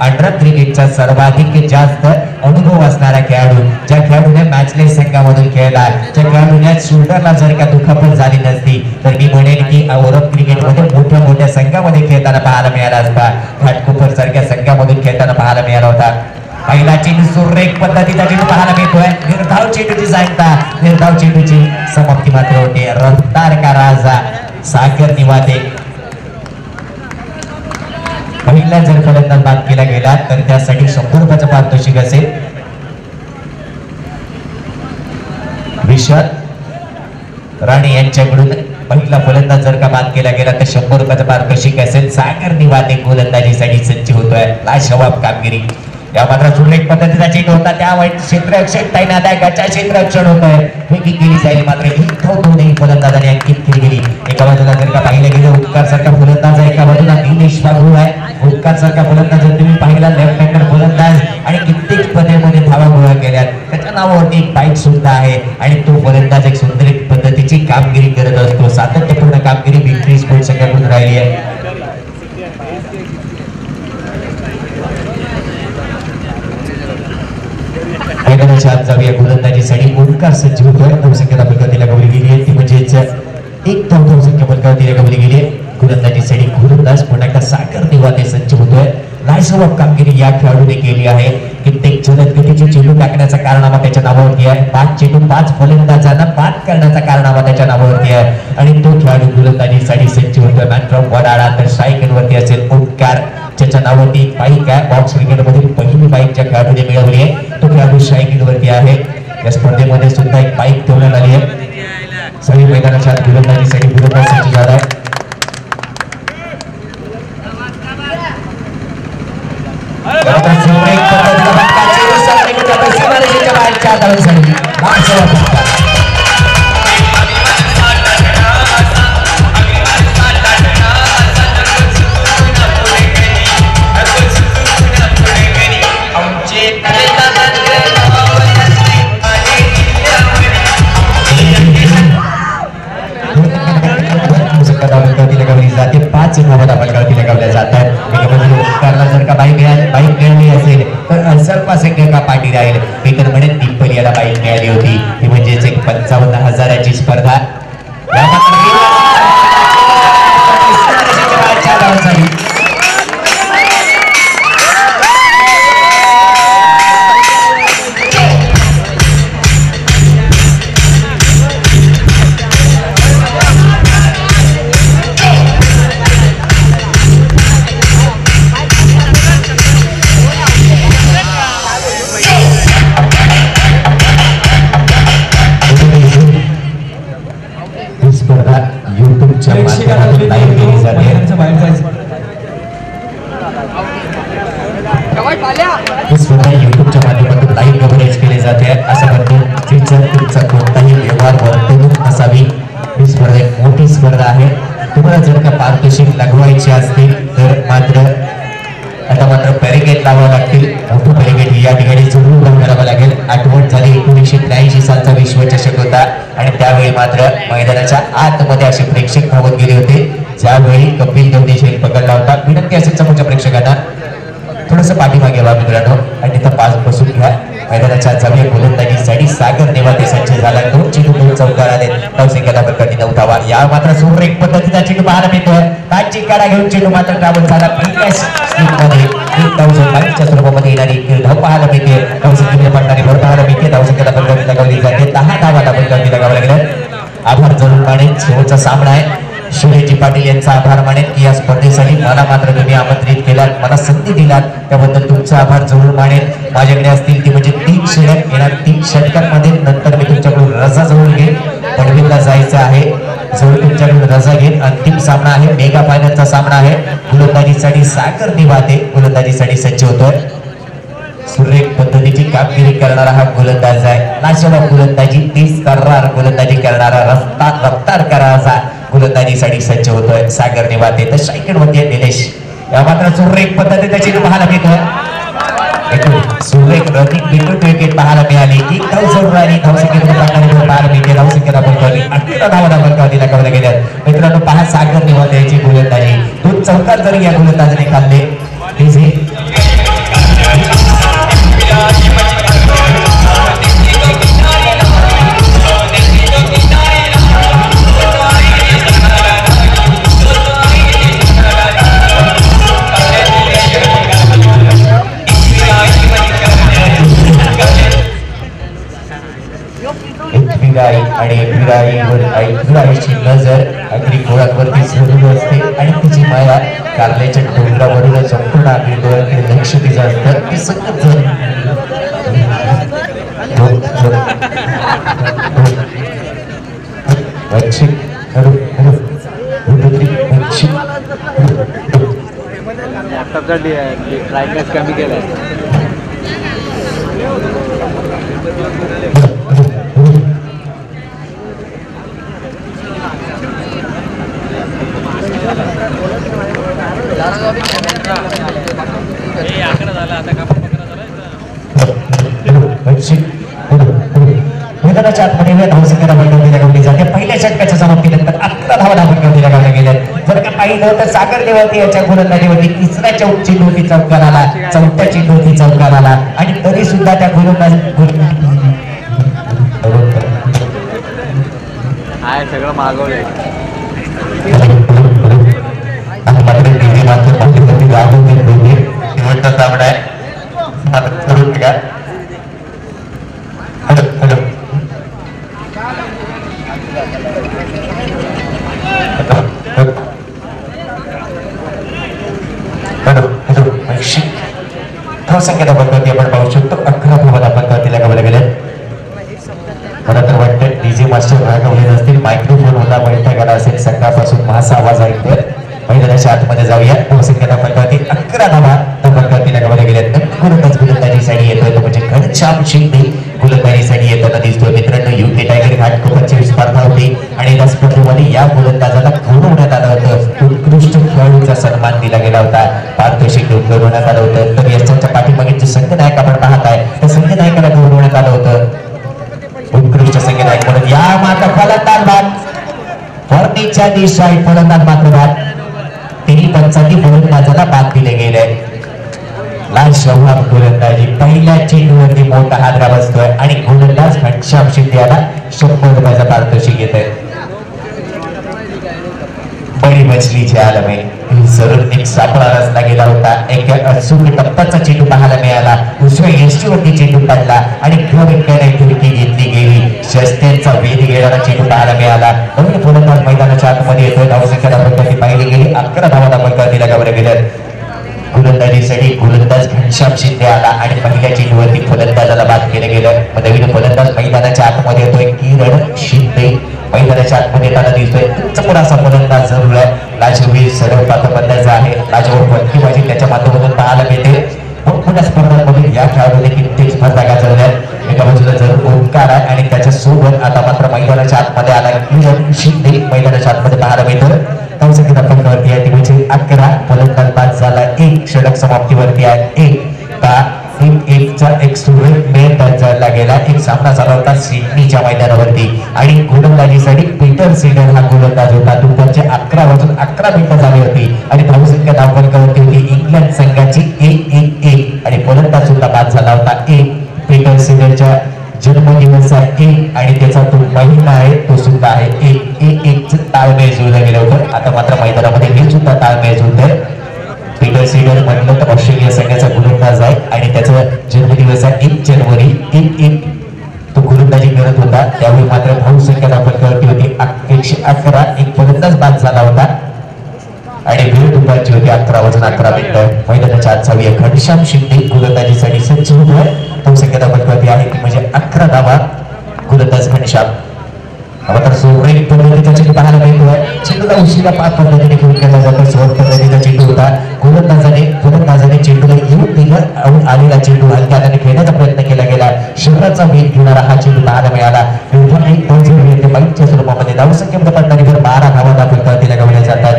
Under क्रिकेटचा सर्वाधिक जास्त अनुभव असणारा खेळाडू, ज्या खेळाडूने मॅचलेस संघामधून खेळला, ज्या खेळाडूने शोल्डरला जर का दुखापत झाली नसती तर मी म्हणेन की युरोप क्रिकेटमध्ये मोठ्या मोठ्या संघामध्ये खेळताना पाहायला मिळाला असता, घाटकोपर सारख्या संघामधून खेळताना पाहायला मिळाला होता. पहिला चेंडू सुरेख पद्धतीचा चेंडू पाहायला मिळतोय. निर्धाव चेंडूची सांगता, निर्धाव चेंडूची समाप्ती मात्र होते. रफ्तार का राजा सागर निवाते. पहिला जर फलंदाज बाद केला गेला तर त्यासाठी 100 रुपयाचं पारितोषिक असेल. विशाल राणे यांच्याकडून पहिला फलंदाज जर का बाद केला गेला तर 100 रुपयाचं पारितोषिक असेल. सागर निवाते गोलंदाजीसाठी सज्ज होतोय. लाजवाब कामगिरी. या मात्र सुरेख पद्धतीचा चेंडू होता, त्यावेळी क्षेत्ररक्षक तैनात क्षेत्ररक्षण होतंय. फेकी केली जाईल मात्र इथं दोन्ही फलंदाजांनी अंकित केली गेली. एका बाजूला जर का पाहिलं गेलं उपकार सारखा फलंदाज आहे, एका बाजूला दिनेश बागू आहे. उपकार सारखा फलंदाज जर तुम्ही पाहिला लेफ्ट हँडर फलंदाज आणि कित्येक स्पर्धेमध्ये धावा गोळा केल्या, त्याच्या नावावरती एक बाईक सुद्धा आहे आणि तो फलंदाज एक सुंदर पद्धतीची कामगिरी करत असतो. सातत्यपूर्ण कामगिरी विक्ट्री स्पोर्ट्स संघाकडून राहिली आहे. मैदानाच्या आत जाऊया. गोलंदाजीसाठी ओंकार सज्ज होतोय. धावसंख्या बलकावतीला गवली गेली आहे, ती म्हणजेच एक धावसंख्या बलकावतीला गवली गेली आहे. गोलंदाजीसाठी गोलंदाज पुन्हा एकदा सागर निवाते सज्ज होतोय. लाजवाब कामगिरी या खेळाडूने केली आहे. कित्येक जलद गतीचे चेंडू टाकण्याचा कारनामा त्याच्या नावावरती आहे. 5 चेंडू 5 फलंदाजांना बाद करण्याचा कारनामा त्याच्या नावावरती आहे आणि तो खेळाडू गोलंदाजीसाठी सज्ज होतोय. मॅन फ्रॉम वडाळा तर स्ट्रायकरवरती असेल ओंकार, ज्याच्या नावावरती बाईक आहे. बॉक्स क्रिकेटमध्ये पहिली बाईक ज्या खेळाडूने मिळवली आहे तो खेळाडू स्ट्रायकरवरती आहे. या स्पर्धेमध्ये सुद्धा एक बाईक ठेवण्यात आली आहे. सगळी मैदानाच्या गोलंदाजीसाठी गोलंदाज सज्ज झाला आहे. जाते 5 बलकावती लगावल्या जातात. जर का बाईक मिळाली असेल तर सर्वसंख्य पाठी राहील. मी तर म्हणेन पिंपल याला बाईक मिळाली होती, ती म्हणजेच एक 55,000ची स्पर्धा. युट्यूबच्या माध्यमातून लाईव्ह कव्हरेज केले जाते. असं म्हणतो तुमचा कोणताही व्यवहार वर्तणूक नसावी. ही स्पर्धा एक मोठी स्पर्धा आहे. तुम्हाला जर का पारितोषिक लागवायचे असतील तर मात्र बॅरिकेड लावावं लागतील. मोठं बॅरिकेड या ठिकाणी जरूर उभं करावं लागेल. आठवण झाली 1983 सालचा विश्वचषक होता आणि त्यावेळी मात्र मैदानाच्या आतमध्ये असे प्रेक्षक धावत गेले होते, ज्यावेळी कपिल देवने झेल पकडला होता. विनंती असेल समोरच्या प्रेक्षकांना थोडंसं पाठीमागे व्हा मित्रांनो आणि तिथं 5 बसून घ्या. मैदानाच्या जाऊया. गोलंदाजीसाठी सागर निवाते सज्ज झाला. 2 चेंडू 2 चौकार आले. धावसंख्या बलकावती 9 धावा. या मात्र सुरेख पद्धतीचा चेंडू पाहायला मिळतोय. बॅटची काढा घेऊन चेंडू मात्र ट्रॅव्हल झाला. मध्ये 1000 स्वरूपामध्ये येणारी धाव पाहायला मिळते. धावसंख्येला पडणारी भर पाहायला मिळते. धावसंख्याला बलकावती लगावली जाते. 10 धावाला बलकावती लगावल्या गेल्या. आभार जरूर मानेन. शेवटचा सामना आहे. शिवाजी पाटील यांचा आभार मानेन की या स्पर्धेसाठी मला मात्र तुम्ही आमंत्रित केलात, मला संधी दिलात, त्याबद्दल तुमचा आभार जरूर मानेन. माझ्याकडे असतील ती म्हणजे 3 षटक येणार. 3 षटकांमध्ये नंतर मी तुमच्याकडून रजा जवळ घेईन. पडवीला जायचं आहे, जवळ तुमच्याकडून रजा घेईन. अंतिम सामना आहे, मेगा फायनलचा सामना आहे. गोलंदाजीसाठी सागर निवाते गोलंदाजीसाठी सज्ज होतोय. सुरेख पद्धतीची कामगिरी करणारा हा गोलंदाज आहे. लाजवाब गोलंदाजी, 30 तर्रार गोलंदाजी करणारा रफ्तार करायचा गोलंदाजीसाठी सज्ज होतोय सागर निवाते. तर स्ट्रायकरमध्ये निलेश. या मात्र सुरेख पद्धतीने त्याची पाहायला मिळतोय. सुरेख रनिंग विकेट पाहायला मिळाली. 1 धाव जरूर आली. धावसंख्येमध्ये पाहायला मिळते. धावसंख्येला बलकावली 18 धावांना बलकावली लगावल्या गेल्या. मित्रांनो पहा सागर निवाते याची गोलंदाजी. 2 चौकार जरी या गोलंदाजीने काढले. कारल्याच्या डोंगरावरून संपूर्ण आपली लक्ष दिलं असतं ते सगळं ब्राईटनेस कमी केलाय. मैदानाच्या आतमध्ये धावसंख्या बनवली जाते. पहिल्या षटकाच्या समाप्तीनंतर 11 धावा धावून लावल्या गेल्या. जर का पाहिलं तर सागर देवती याच्या गोलंदाजीवरती तिसऱ्या चेंडूवरती चौकार आला, चौथ्या चेंडूवरती चौकार आला आणि तरी सुद्धा त्या सगळं मागवलंय. शेवटचा सामना आहे. धावसंख्या पद्धती आपण पाहू शकतो. 11 धावा पद्धतीला गवले गेले. मला तर वाटतं डीजे मास्टर रागवले नसतील, मायक्रोफोन होता बैठक असेल, सकाळपासून माझा आवाज ऐकतोय. मैदानाच्या आतमध्ये जाऊया. धावसंख्या पद्धती 11 धावा पद्धतीला गवले गेले. गोलंदाजीसाठी येतोय तो म्हणजे घनश्याम शिंदे गोलंदाजीसाठी येताना दिसतोय. मित्रांनो, युके टायगर घाटकोपरची स्पर्धा होती आणि त्या स्पर्धेमध्ये या गोलंदाजाला गौरवण्यात आलं होतं. उत्कृष्ट खेळाडूचा सन्मान दिला गेला होता, पारितोषिक गौरवण्यात आलं होतं. तर याच्या पाठीमागे जे संघनायक आपण पाहताय त्या संघनायकाला गौरवण्यात आलं होतं. उत्कृष्ट संघनायक म्हणून या मात्र फलंदाज बाद फर्निचर दिशाही फलंदाज मात्र बाद. तिन्ही पंचांनी गोलंदाजाला बाद दिले गेले. लाजवाब गोलंदाजी. पहिल्या चेंडूवरती मोठा हादरा बसतोय आणि गोलंदाज घनश्याम शिंदे याला 100 रुपयाचा पारितोषिक येत आहे. बडी मछलीचे आलमे जरूर एक सापळा रचला गेला होता. एक अचूक टप्प्याचा चेंडू पाहायला मिळाला. उजव्या यष्टीवरती चेंडू पडला आणि फिरकी घेतली गेली. शस्त्रेचा वेध घेणारा चेंडू पाहायला मिळाला. नवीन फलंदाज मैदानाच्या आतमध्ये येतोय. धावसंख्या पद्धती पाहिली गेली. 11 धावा पद्धतीला गवले गेल्या. गोलंदाजीसाठी गोलंदाज घनश्याम शिंदे आला आणि पहिल्या चेंडूवरती फलंदाजाला बाद केलं गेलं. नवीन फलंदाज मैदानाच्या आतमध्ये येतोय. किरण शिंदे मैदानाच्या आतमध्ये येताना दिसतोय. पुढाचा फलंदाज जरूर आहे. लाजवीर सरळ फलंदाज आहे. लाजवर फटकेबाजी त्याच्या माध्यमातून पाहायला मिळते. मोठमोठ्या स्पर्धांमध्ये या खेळाडूने कित्येक स्पर्धा गाजवल्या. एका बाजूला जरूर ओंकार आहे आणि त्याच्या सोबत आता मात्र मैदानाच्या आतमध्ये आला किरण शिंदे मैदानाच्या आतमध्ये पाहायला मिळतं. धावसंख्या पद्धतीवरती आहे ती म्हणजे 11. फलंदाज बाद झाला. 1 षटक समाप्तीवरती आहे. 1 सुरेख मेन दर्जाला गेला. एक सामना झाला होता सिडनीच्या मैदानावरती आणि गोलंदाजीसाठी पीटर सीडर हा गोलंदाज होता. दुपारचे 11 वाजून 11 मिनिटं झाली होती आणि धावसंख्या धावपलकावरती होती इंग्लंड संघाची 1-1 आणि फलंदाज सुद्धा बाद झाला होता. पीटर सीडरच्या जन्मदिवस आहे 1 आणि त्याचा तो महिना आहे तो सुद्धा आहे 1-1 ताळमेळ जुळलं गेलं होतं. आता मात्र मैदानामध्ये हे सुद्धा ताळमेळ जुळतंय. पीटर सीडर म्हटलं तर ऑस्ट्रेलिया संघाचा गोलंदाज आहे आणि त्याचा जन्मदिवस आहे 1 जानेवारी. 1-1 तो गोलंदाजी करत होता. त्यावेळी मात्र धावसंख्या पद्धती होती 111. एक फलंदाज बाद झाला होता आणि वेळ दुपारची होती 11 वाजून 11 मिनिटं. मैदानाच्या आत जाऊया. घनश्याम शिंदे गोलंदाजीसाठी सज्ज होतोय. धावसंख्या पद्धती आहे ती म्हणजे 11 धावा. गोलंदाज घनश्याम तर सुरेख पद्धतीचा चेंडू पाहायला मिळतोय. चेंडूला उशिरा 5 पद्धतीने घेऊन केला जातो. सुरेख पद्धतीचा चेंडू होता. गोलंदाजाने चेंडूला येऊन दिलं. आलेला चेंडू हलक्या हाताने खेळण्याचा प्रयत्न केला गेला. शरीराचा वेग घेणारा हा चेंडू पाहायला मिळाला. बाईकच्या स्वरूपामध्ये धावसंख्येमध्ये पडणारीवर 12 धावा पद्धतीला गवल्या जातात.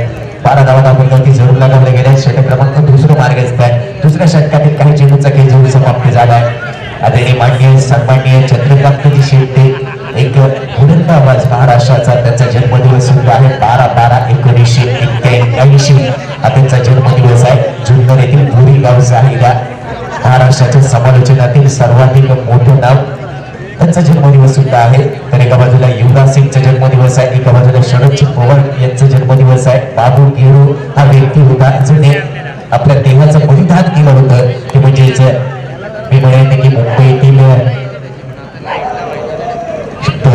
12 धावा पद्धती जरूर लागवल्या गेल्या. षटक क्रमांक दुसरं मार्गस्थ आहे. दुसऱ्या षटकातील काही चेंडूचा खेळ जरूर समाप्त झालाय. आदरणीय माननीय सन्माननीय चंद्रकांतजी शेट्टे एक गोलंदाज महाराष्ट्राचा त्यांचा जन्मदिवस सुद्धा आहे. 12/12/1981 हा त्यांचा जन्मदिवस आहे. जुन्नर येथील भुरी गाव जाहीरा महाराष्ट्राच्या समालोचनातील सर्वाधिक मोठं नाव त्यांचा जन्मदिवस सुद्धा आहे. तर एका बाजूला युवराज सिंगचा जन्मदिवस आहे. एका बाजूला शरदजी पवार यांचा जन्मदिवस आहे. बाबू गेरू हा व्यक्ती होता ज्याने आपल्या देहाचं बलिदान केलं होतं. ते म्हणजेच मी म्हणेन की मुंबईतील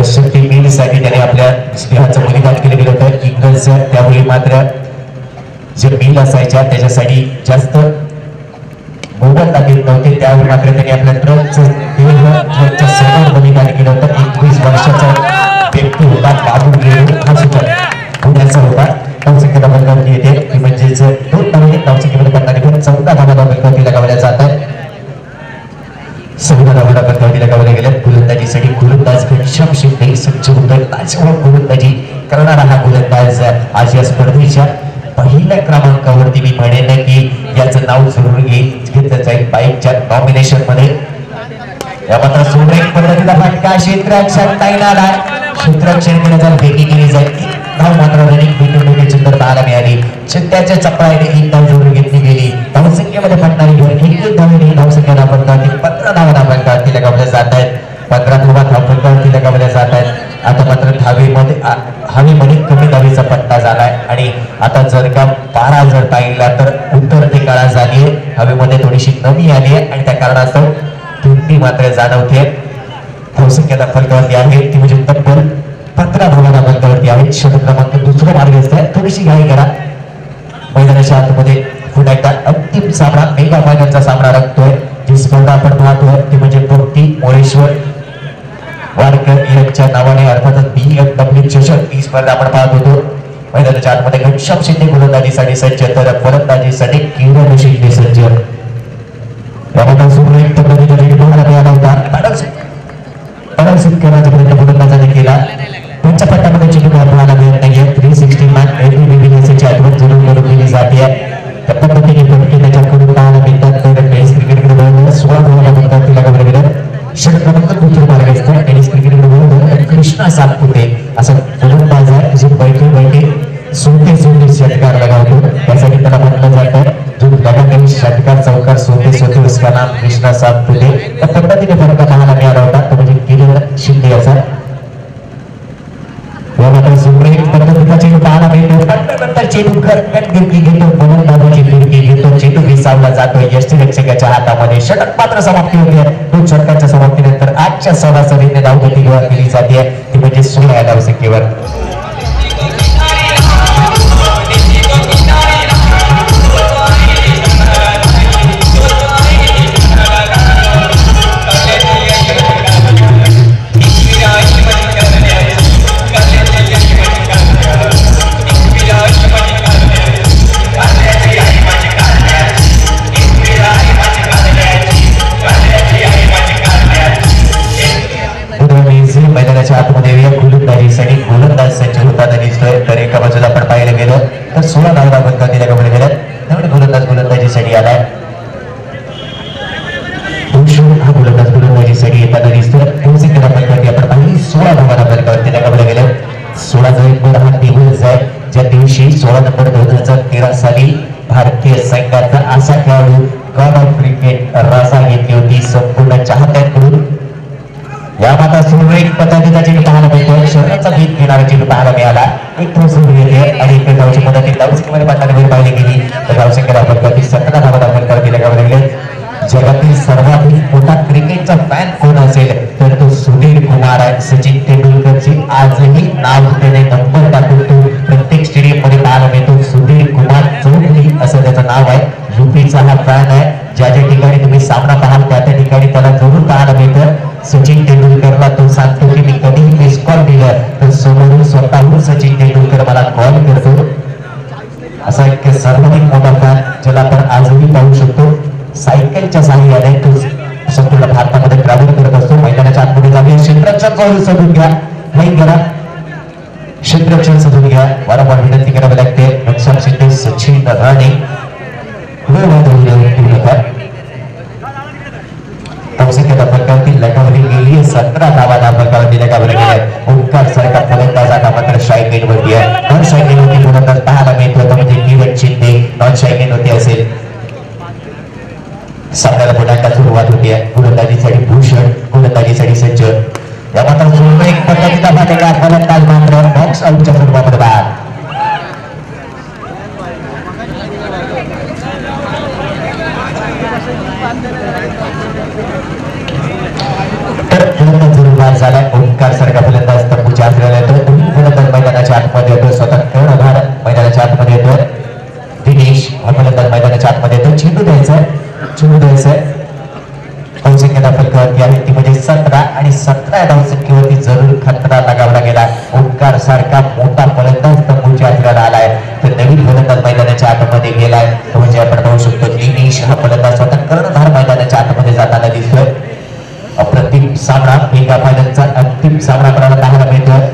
शक्ती मिलसाठी त्याने आपल्या देहाचं बलिदान केलं गेलं होतं. इंग्रज त्यावेळी मात्र जे मिल असायच्या त्याच्यासाठी जास्त मोबदला देत नव्हते, त्यावर मात्र त्यांनी आपल्या ट्रकच्या समोर बलिदान केलं होतं. 21 वर्षाचा व्यक्ती होता बाबू गेरू, हा सुद्धा पुण्याचा होता. धावसंख्या धावांवरती येते ती म्हणजेच 2 धावांनी धावसंख्येमध्ये पडणारी 14 धावा धावांवरती लगावल्या जातात. 14 धावा धावांवरती लगावल्या गेल्या. गोलंदाजीसाठी गोलंदाज घनश्याम शिंदे सज्ज होतोय. लाजवाब गोलंदाजी करणारा हा गोलंदाज आज या स्पर्धेच्या पहिल्या क्रमांकावरती मी म्हणेन की याचं नाव जरूर घेतलं जाईल बाईकच्या नॉमिनेशन मध्ये. या मात्र सुरेख पद्धतीचा फटका क्षेत्ररक्षण टाईनाला क्षेत्ररक्षण केलं फेकी केली जाईल. धाव मात्र रनिंग भेटून सुंदर पाहायला मिळाली. चित्त्याच्या चपळाईने एक धाव जरूर घेतली गेली. धावसंख्येमध्ये पडणारी भर एक धावेने धावसंख्या धावपडतावरती 15 धावा धावपडतावरती लगावल्या जात आहेत. 15 धावा धावपडतावरती लगावल्या जात आहेत. आता मात्र हवेमध्ये कमी धावेचा पट्टा झालाय आणि आता जर का पारा जर पाहिला तर उत्तर ते काळा झाली आहे. हवेमध्ये थोडीशी नमी आली आहे आणि त्या कारणास्तव थंडी मात्र जाणवते. धावसंख्या फलकावरती आहे ती म्हणजे तब्बल 15 धावा धावपडतावरती आहे. षटक क्रमांक दुसरा मार्ग आहे. थोडीशी घाई करा. मैदानाच्या आतमध्ये पुन्हा एकदा अंतिम सामना मेगा फायनलचा सामना रंगतोय. जी स्पर्धा आपण पाहतोय ती म्हणजे पोर्ती मोरेश्वर वाडकर यांच्या नावाने अर्थातच BMW चषक ही स्पर्धा आपण पाहत होतो. मैदानाच्या आतमध्ये घनश्याम शिंदे गोलंदाजीसाठी सज्ज तर फलंदाजीसाठी किरण शिंदे सज्ज. यामध्ये सुरेख पद्धतीने लीड पाहायला मिळाला होता. पडल सिंकराजपर्यंत गोलंदाजाने केला. त्यांच्या पट्ट्यामध्ये चेंडू पाहायला मिळत नाहीये. 360 मॅन एबीबीबीएसची आठवण जरूर करून दिली जाते. त्या पद्धतीने फटके त्याच्याकडून पाहायला मिळतात. टेनिस क्रिकेटकडे वळून 16 धावा म्हणतात तिला गवले गेलं. षटक क्रमांक दुसरं मार्ग असतं. टेनिस क्रिकेटकडे वळून कृष्णा सातपुते असं गोलंदाज आहे जे बैठे सोते षटकार लगावतो. त्यासाठी त्याला म्हटलं जातं जो लगातार षटकार चौकार सोते उसका नाम कृष्णा सातपुते. त्या पद्धतीने फटका पाहायला मिळाला होता तो म्हणजे किरण शिंदे याचा. सुरेख पद्धतीचा चेंडू पाहायला मिळतो. नंतर चेंडू फिरकी घेतो. गोलंदाजाची फिरकी घेतो. चेंडू विसावला जातो यष्टिरक्षकाच्या हातामध्ये. षटक मात्र समाप्ती होते. 2 षटकांच्या समाप्तीनंतर आजच्या सरासरीने धावगती केली जाते ती म्हणजे 16 धावसंख्येवर. मैदानाच्या आतमध्ये गोलंदाजीसाठी गोलंदाज सज्ज होताना दिसतोय. तर एका बाजूला आपण पाहिलं गेलं तर 16 धावा बंद दिल्या गवले गेल्या. त्यामुळे गोलंदाज गोलंदाजीसाठी आलाय. हा गोलंदाज गोलंदाजीसाठी येताना दिसतोय. धावसंख्या फलकावरती आपण पाहिली 16 धावा फलकावरती गवले गेले. 16 नोव्हेंबर हा दिवस आहे ज्या दिवशी 16 नंबर 2013 साली भारतीय संघाचा असा खेळाडू गॉड ऑफ क्रिकेट रजा घेतली होती संपूर्ण चाहत्यांकडून. या माता सुरेख पद्धतीचा चेंडू पाहायला मिळतो. शहराचा गीत घेणारा चेंडू पाहायला मिळाला. एक धाव सुरू येते आणि एक धावची मदतीने धावसंख्येमध्ये पडणारी पाहिली गेली. तर धावसंख्या फलकावरती 17 धावा फलकावरती लगावले गेले. जगातील सर्वाधिक मोठा क्रिकेटचा फॅन कोण असेल तर तो सुधीर कुमार आहे. सचिन तेंडुलकरची आजही नाव त्याने नंबर टाकतो. प्रत्येक स्टेडियम मध्ये पाहायला मिळतो. सुधीर कुमार चौधरी असं त्याचं नाव आहे. यूपीचा हा फॅन आहे. ज्या ज्या ठिकाणी तुम्ही सामना पाहाल त्या त्या ठिकाणी त्याला जरूर पाहायला मिळतं. सचिन तेंडुलकरला तो सांगतो की मी कधीही मिस कॉल दिलं तर समोरून स्वतःहून सचिन तेंडुलकर मला कॉल करतो. असा एक सर्वाधिक मोठा फॅन ज्याला आपण आजही पाहू शकतो. सायकलच्या साहाय्याने तो संपूर्ण भारतामध्ये ट्रॅव्हल करत असतो. मैदानाच्या आतमध्ये जागे क्षेत्ररक्षण सजून घ्या. नाही करा क्षेत्ररक्षण सजून घ्या. वारंवार विनंती करावी लागते. घनश्याम शिंदे सचिन राणे धावसंख्या फलकावरती लगावली गेली. 17 धावा फलकावरती लगावल्या गेल्या. ओंकार सारखा फलंदाज आता मात्र शायनिंग वरती आहे. नॉन शायनिंग होती गोलंदाज पाहायला मिळतो म्हणजे किरण शिंदे नॉन शायनिंग होती असेल. सामन्याला पुन्हा एकदा सुरुवात होती आहे. गोलंदाजीसाठी भूषण गोलंदाजीसाठी सज्ज. या मात्र सुरेख पद्धतीचा फटका फलंदाज मात्र बॉक्स आउटच्या स्वरूपामध्ये बाद. फलंदाज झाला. ओंकार सारखा फलंदाज तंबूच्या आत येतो. दोन्ही फलंदाज मैदानाच्या आतमध्ये येतो. स्वतः कर्णधार मैदानाच्या आतमध्ये येतो. चूर द्यायचंय. धावसंख्या दाखल आहे ती म्हणजे 17 आणि 17 धावसंख्येवरती जरूर खतरा लगावला गेला. ओंकार सारखा मोठा फलंदाज तंबूच्या हाताला आलाय तर नवीन फलंदाज मैदानाच्या आतमध्ये गेलाय म्हणजे आपण पाहू शकतो दिनेश हा फलंदाज स्वतः कर्णधार मैदानाच्या आतमध्ये जाताना दिसतोय. अप्रतिम सामना मेगा फायनलचा अंतिम सामना आपल्याला पाहायला मिळतोय.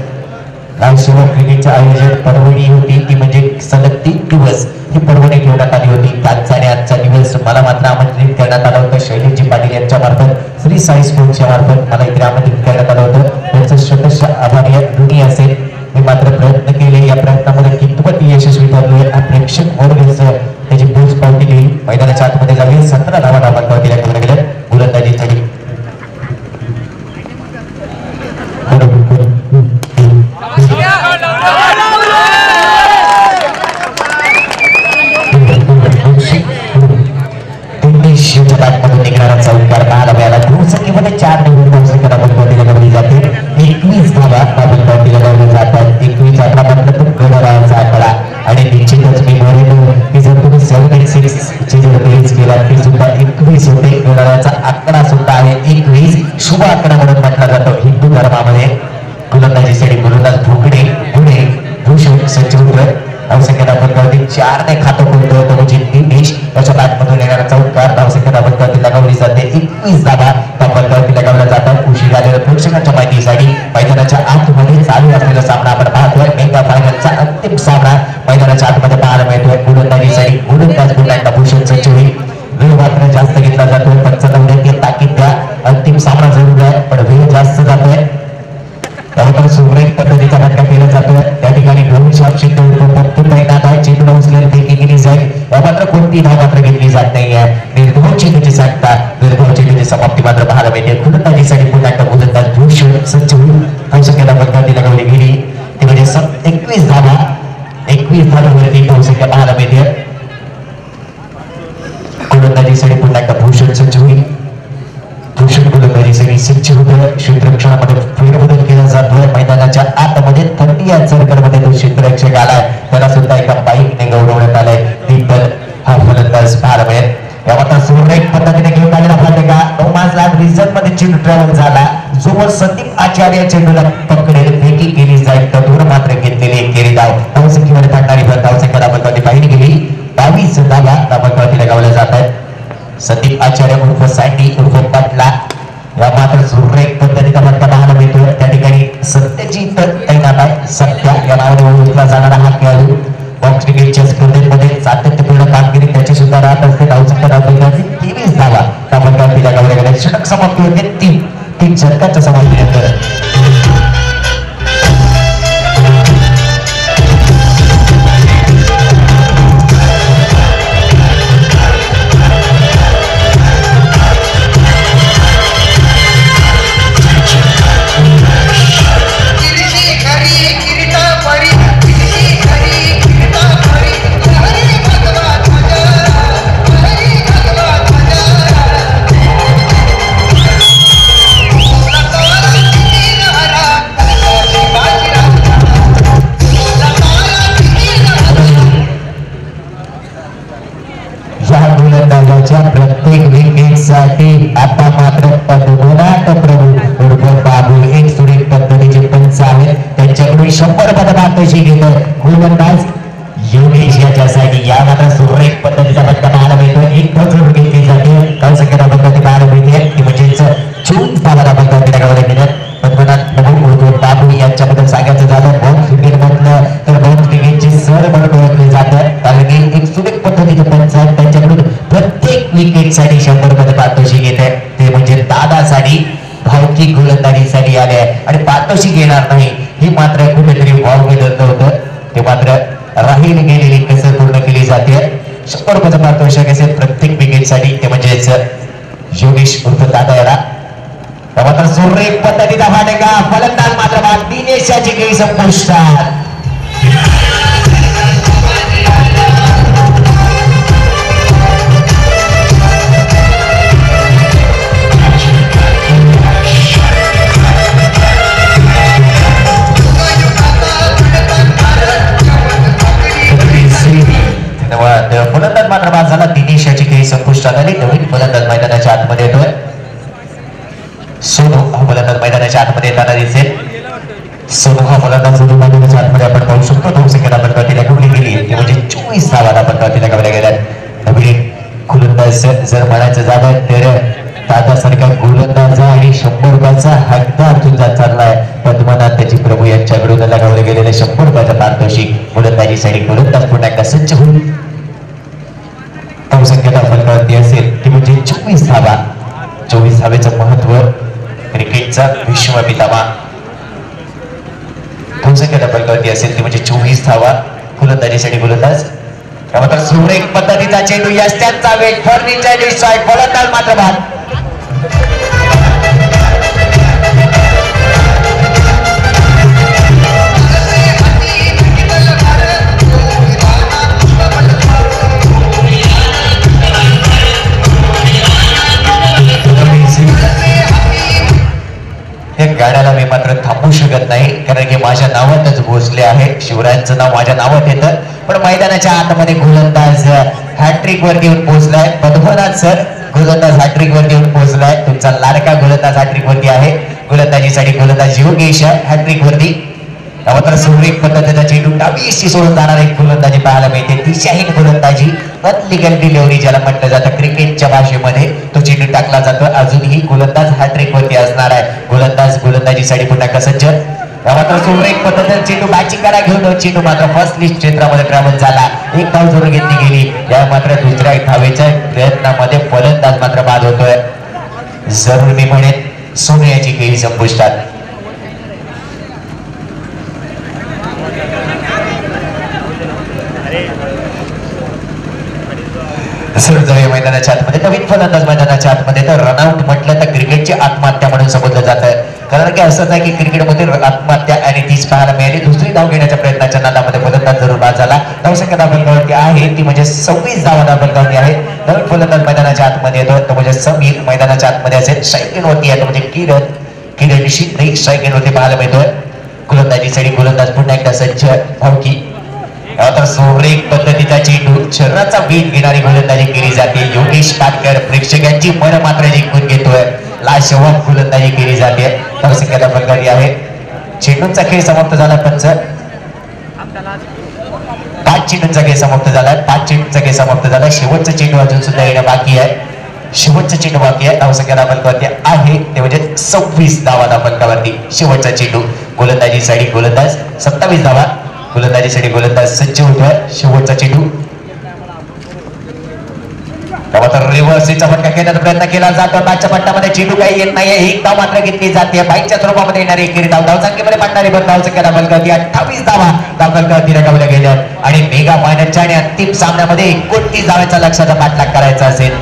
राजसेवा क्रिकेटचं आयोजन परभणी होती ती म्हणजे सलग 3 दिवस ही परभणी ठेवण्यात आली होती. त्यांचा आणि आजचा दिवस मला मात्र आमंत्रित करण्यात आलं होतं शैलेशजी पाटील यांच्या मार्फत श्री साई स्कूलच्या मार्फत मला इथे आमंत्रित करण्यात आलं होतं. त्यांचं शतशः आभारी ऋणी असेल. मी मात्र प्रयत्न केले या प्रयत्नामध्ये कितपत यशस्वी ठरलोय हा प्रेक्षक वर्ग त्याची पोच पावती घेईल. मैदानाच्या आतमध्ये जाऊया. 17 धावा पावतीला ठेवलं गेलं. गोलंदाजी थडी निघणारा चौकार पाहायला मिळाला. धावसंख्येमध्ये 4 निवडून धावसंख्या धावती लगावली जाते. 21 धावा धावती लगावली जातात. 21 आकडा म्हटलं तर गणरायाचा आकडा आणि निश्चितच मी म्हणेन की जर तुम्ही 7 आणि 6 ची जर बेरीज केला ती सुद्धा 21 होते. गणरायाचा आकडा सुद्धा आहे 21 शुभ आकडा म्हणून म्हटला जातो हिंदू धर्मामध्ये. गोलंदाजीसाठी गोलंदाज भोगडे पुढे भूषण सचिव धावसंख्या धावती 4 ने खातं खोलतोय तो म्हणजे दिनेश. त्याच्या बॅटमधून येणारा चौकार धावसंख्या धावती लगावली जाते. 21 धावा धावती लगावल्या जातात. उशीर झालेल्या प्रेक्षकांच्या माहितीसाठी मैदानाच्या आतमध्ये चालू असलेला सामना आपण पाहतोय. मेगा फायनलचा अंतिम सामना मैदानाच्या आतमध्ये पाहायला मिळतोय. गोलंदाजीसाठी गोलंदाज पुन्हा भूषण सचिव. वेळ मात्र जास्त घेतला जातोय. पंचनामे ताकीद द्या. अंतिम सामना जरूर आहे पण वेळ जास्त जातोय. त्यानंतर सुरेख पद्धतीचा फटका केला जातोय. त्या ठिकाणी चेंडू उचलेल फेकी केली जाईल. मात्र कोणती धाव मात्र घेतली जात नाहीये. निर्धाव चेंडूची सांगता निर्धाव चेंडूची समाप्ती मात्र पाहायला मिळते. गोलंदाजीसाठी पुन्हा गोलंदाज भूषण सचिव धावसंख्येला पद्धती लगावली गेली ती म्हणजे 21 धावा. 21 धावांवरती धावसंख्या पाहायला मिळते. गोलंदाजीसाठी पुन्हा भूषण सचिव भूषण गोलंदाजीसाठी सचिव क्षेत्ररक्षणामध्ये फेरबदल केला जातोय. मैदानाच्या आतमध्ये 30 सर्कलमध्ये तो क्षेत्ररक्षक आलाय त्याला सुद्धा एका बाईकने गौरवण्यात आलंय. दीपल हा फलंदाज पाहायला मिळेल. यावर सुरेख पद्धतीने घेऊन आलेला फटका नोमाजला रिझन मध्ये चेंडू ट्रॅव्हल झाला. जोवर संदीप आचार्य चेंडूला पकडेल फेकी केली जाईल तर दूर मात्र घेतलेली एक केली धाव. धावसंख्येमध्ये टाकणारी धावसंख्या धावती पाहिली गेली. 22 धावा धावती लगावल्या जात आहेत. संदीप आचार्य उर्फ सँडी उर्फ पाटला या मात्र सुरेख पद्धतीचा फटका पाहायला मिळतोय. त्या ठिकाणी सत्यजित तैनात आहे. सत्या या नावाने ओळखला जाणारा हा खेळाडू बॉक्स क्रिकेटच्या स्पर्धेमध्ये सातत्यपूर्ण कामगिरी त्याची सुद्धा राहत असते. धावसंख्या धावती 23 धावा धावती लगावल्या गेल्या. षटक समाप्ती होते 3 षटकांच्या समाप्तीनंतर. प्रत्येक विकेटसाठी आता मात्र पद्मनाथ प्रभू उर्फ बाबू एक सुरेख पद्धतीचे पंच आहेत. त्यांच्याकडून 100 पद पाठवशी घेतो गोलंदाज योगेश याच्यासाठी. या मात्र सुरेख पद्धतीचा फटका पाहायला मिळतो. एक जरूर घेतली जाते. धावसंख्या पद्धती पाहायला मिळते ती म्हणजेच 24 धावा पद्धती लगावल्या गेल्यात. पद्मनाथ प्रभू उर्फ बाबू यांच्याबद्दल सांगायचं झालं बॉक्स क्रिकेट मधलं तर बॉक्स क्रिकेटचे सर म्हणून ओळखले जातात. कारण की एक सुरेख पद्धतीचे पंच आहेत. त्यांच्याकडून प्रत्येक विकेट साठी 100 पद पारितोषिक घेत आहे. ते म्हणजे दादासाठी भावकी गोलंदाजीसाठी आले आहे आणि पारितोषिक घेणार नाही हे मात्र कुठेतरी वाव ठरलं होतं. ते मात्र राहील गेलेली कसर पूर्ण केली जाते. 100 पद पारितोषिक असेल प्रत्येक विकेट साठी ते म्हणजेच योगेश उर्फ दादा याला. मात्र सुरेख पद्धतीचा फटका फलंदाज मात्र दिनेशाची काही संपुष्टात. फलंदाज मात्र बाद झाला. दिनेशाची काही संपुष्टात आली. नवीन फलंदाज मैदानाच्या आतमध्ये येतोय. सोनू हा फलंदाज मैदानाच्या आतमध्ये येताना दिसेल. सोनू हा फलंदाज मैदानाच्या आतमध्ये आपण पाहू शकतो. 2 सेकंद आपण गतीला गवली गेली ती म्हणजे 24 धावा आपण गतीला गवल्या गेल्या. नवीन गोलंदाज जर म्हणायचं झालं तर दादासारखा गोलंदाज आणि 100 रुपयाचा हकदार तुझा चाललाय. पद्मनाथ त्याची प्रभू यांच्याकडून लगावले गेलेले 100 रुपयाचा पारितोषिक. गोलंदाजीसाठी गोलंदाज पुन्हा एकदा सज्ज होईल. संख्यता फलकावरती असेल ती म्हणजे 24 धावा. 24 धावेचं महत्व क्रिकेटचा विश्व पितामह. संख्यता फलकावरती असेल ती म्हणजे 24 धावा. गोलंदाजीसाठी गोलंदाज मात्र सुरेख पद्धतीचा चेंडू यष्ट्यांचा वेग फर्निचर डिस्ट्रॉय. फलंदाज मात्र बाद. गाड्याला मी मात्र थांबू शकत नाही कारण की माझ्या नावातच भोसले आहे. शिवरायांचं नाव माझ्या नावात येतं. पण मैदानाच्या आतमध्ये गोलंदाज हॅट्रिक वरती येऊन पोहोचलाय. पद्मनाथ सर गोलंदाज हॅट्रिक वरती येऊन पोहोचलाय. तुमचा लाडका गोलंदाज हॅट्रिक वरती आहे. गोलंदाजीसाठी गोलंदाज योगेश हॅट्रिक वरती. मात्र सुरेख पद्धतीचा चेंडू डावीशी सोडून जाणार एक गोलंदाजी पाहायला मिळते. दिशाहीन गोलंदाजी अनलिगल डिलिव्हरी ज्याला म्हटलं जातं क्रिकेटच्या भाषेमध्ये. तो चेंडू टाकला जातो. अजूनही गोलंदाज हॅट्रिक वरती असणार आहे. गोलंदाज गोलंदाजीसाठी पुन्हा कसं मात्र सुरेख पद्धतीने चेंडू बॅचिंग करा घेऊन चेंडू मात्र फर्स्ट लिस्ट क्षेत्रामध्ये ट्रॅव्हल झाला. एक धाव जोडून घेतली गेली. या मात्र दुसऱ्या धावेच्या प्रयत्नामध्ये फलंदाज मात्र बाद होतोय. जरूर मी म्हणेन सोनू याची खेळी संपुष्टात. जाऊया मैदानाच्या आतमध्ये. नवीन फलंदाज मैदानाच्या आतमध्ये तर रनआउट म्हटलं तर क्रिकेटची आत्महत्या म्हणून समजलं जातं. कारण की असं नाही की क्रिकेटमध्ये आत्महत्या आणि तीच पाहायला मिळाली. दुसरी धाव घेण्याच्या प्रयत्नाच्या नादामध्ये फलंदाज जरूर बाद झाला. 9 सेकंद दाखलकावरती आहे ती म्हणजे 26 धावा दाखलकावरती आहे. नवीन फलंदाज मैदानाच्या आतमध्ये येतो तो म्हणजे समीर मैदानाच्या आतमध्ये असेल. स्ट्राईक वरती आहे तो म्हणजे किरण शिंदे स्ट्राईक वरती पाहायला मिळतोय. गोलंदाजीसाठी गोलंदाज पुन्हा एकदा सज्ज भावकी. आता सुरेख पद्धतीचा चेंडू शरीराचा वेध घेणारी गोलंदाजी केली जाते. योगेश पाटकर प्रेक्षकांची मन मात्र जिंकून घेतोय. लाजवाब गोलंदाजी केली जाते. संख्येला फलकावली आहे. चेंडूंचा खेळ समाप्त झाला. 5 चेंडूंचा खेळ समाप्त झाला. 5 चेंडूंचा खेळ समाप्त झाला. शेवटचा चेंडू अजून सुद्धा येणं बाकी आहे. शेवटचा चेंडू बाकी आहे. धावसंख्या फलकावरती आहे ते म्हणजे 26 धावा फलकावरती. शेवटचा चेंडू गोलंदाजीसाठी गोलंदाज 27 धावा. गोलंदाजीसाठी गोलंदाज सज्ज होतोय. शेवटचा चेंडू रिव्हर्सचा फटका घेण्याचा प्रयत्न केला जातो. बॅटच्या पट्ट्यामध्ये चेंडू काही येत नाहीये. एक धाव मात्र घेतली जाते. बाईकच्या स्वरूपामध्ये येणारी एक धाव धावसंख्येमध्ये पडणारी धावसंख्या फलकावरती 28 धावा फलकावरती रंगवल्या गेल्या. आणि मेगा फायनलच्या आणि अंतिम सामन्यामध्ये 29 धावांचा लक्ष्याचा पाठलाग करायचा असेल.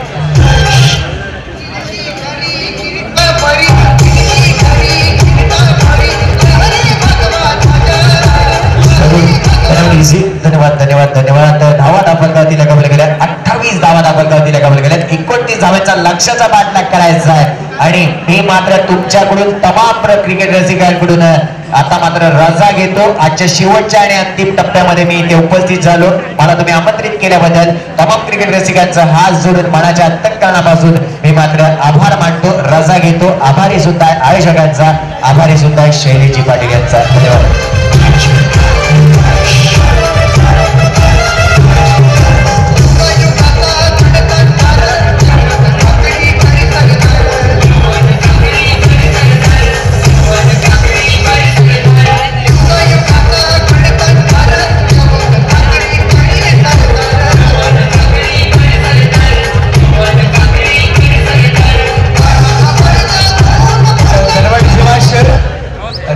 धन्यवाद धन्यवाद धन्यवाद. धावा दाखल लगावल्या गेल्या. 28 धावा दाखल लगावल्या गेल्या. 29 धावांचा लक्ष्याचा पाठलाग करायचा आहे. आणि मी मात्र तुमच्याकडून तमाम क्रिकेट रसिकांकडून आता मात्र रजा घेतो. आजच्या शेवटच्या आणि अंतिम टप्प्यामध्ये मी इथे उपस्थित झालो. मला तुम्ही आमंत्रित केल्याबद्दल तमाम क्रिकेट रसिकांचा हात जोडून मनाच्या अंतःकरणापासून मी मात्र आभार मानतो. रजा घेतो. आभारी सुद्धा आयोजकांचा, आभारी सुद्धा शैलेशजी पाटील यांचा. धन्यवाद.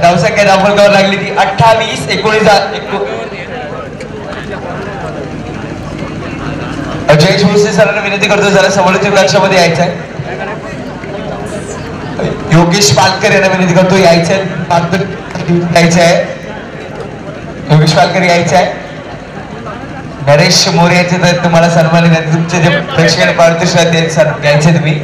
धावसंख्या दाखलकावर लागली ती 28. 19 जयेश भोसले सरांना विनंती करतो जरा समालोचक कक्षामध्ये यायचं आहे. योगेश पालकर यांना विनंती करतो यायचं आहे. योगेश पालकर यायचं आहे. नरेश मोरे यांचे तर तुम्हाला सन्मान विनंती. तुमचे जे प्रेक्षक पारितोषिक यायचे तुम्ही.